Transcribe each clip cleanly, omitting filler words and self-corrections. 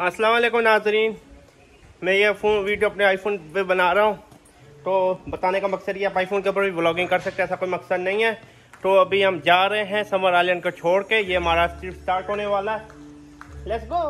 अस्सलाम वालेकुम नाज़रीन, मैं ये वीडियो अपने आईफोन पे बना रहा हूँ। तो बताने का मकसद ये, आप आईफोन के ऊपर भी व्लॉगिंग कर सकते हैं, ऐसा कोई मकसद नहीं है। तो अभी हम जा रहे हैं समर आइलैंड को छोड़ के, ये हमारा ट्रिप स्टार्ट होने वाला है। Let's go.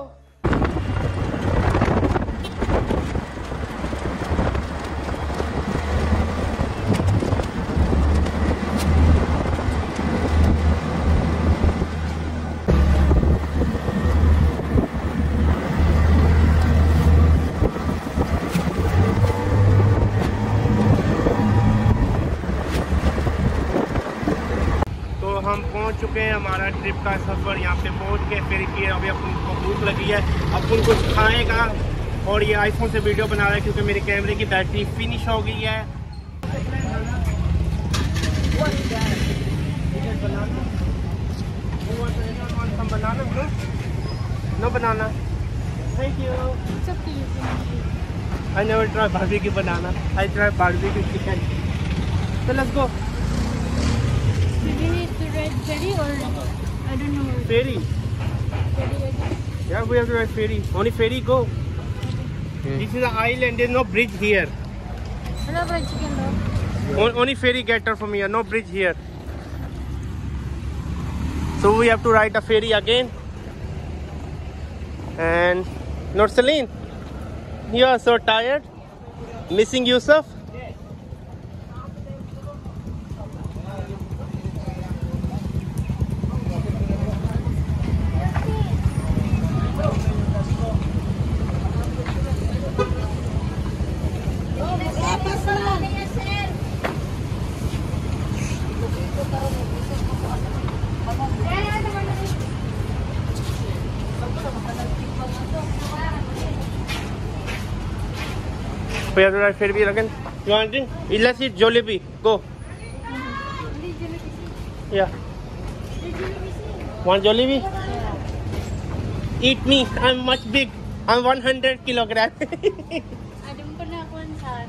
हम पहुंच चुके हैं, हमारा ट्रिप का सफ़र यहाँ पे पहुंच के फिर कि अभी अपन को भूख लगी है, अपन कुछ खाएगा। और ये आईफोन से वीडियो बना रहा है क्योंकि मेरे कैमरे की बैटरी फिनिश हो गई है। नो बनाना, thank you. I never try barbecue बनाना, I try barbecue chicken. So let's go. Do we need to ride ferry or I don't know. Ferry. Yeah, we have to ride ferry. Only ferry go. This is an island. There's no bridge here. Hello, fried chicken though. Only ferry get her from here. No bridge here. So we have to ride a ferry again. And Nursaleen, you are so tired. Missing Yusuf. We have to ride ferry again. You want drink? Let's eat Jollibee. Go. Yeah. Want Jollibee? Eat me. I'm much big. I'm 100 kilogram. Adam pa na ako sa.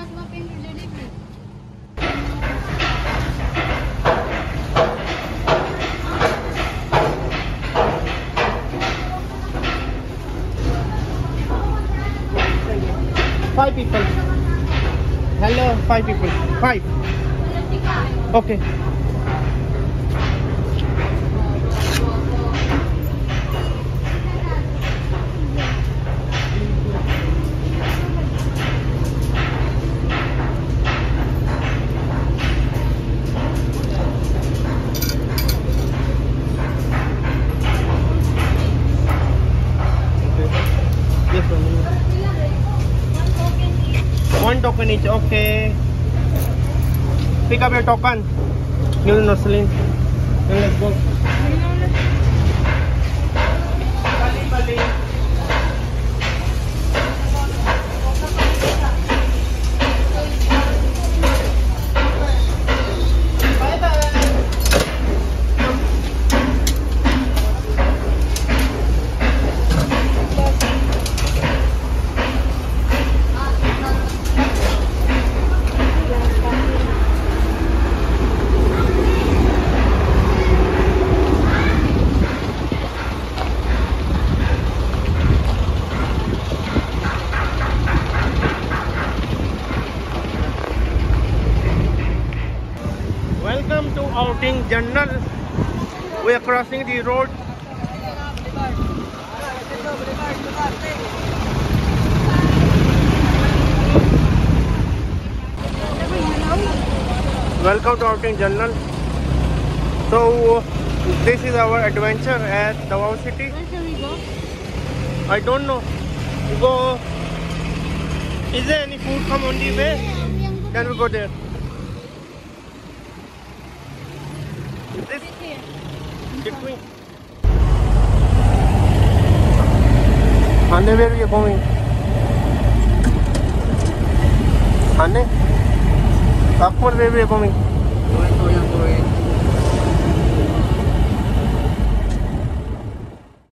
Mas mapin yung Jollibee. Five people. Hello, 5 people. 5. Okay. One token each, okay. Pick up your token. You'll Nursaleen. Then let's go. Bali. Welcome to Outing Jannal. We are crossing the road. Welcome to Outing Jannal. So this is our adventure at Davao City. Where shall we go? I don't know. We go. Is there any food come on the way? Can we go there? This get me. Anne, where we are going? Anne, Akmal, where we are going? Going.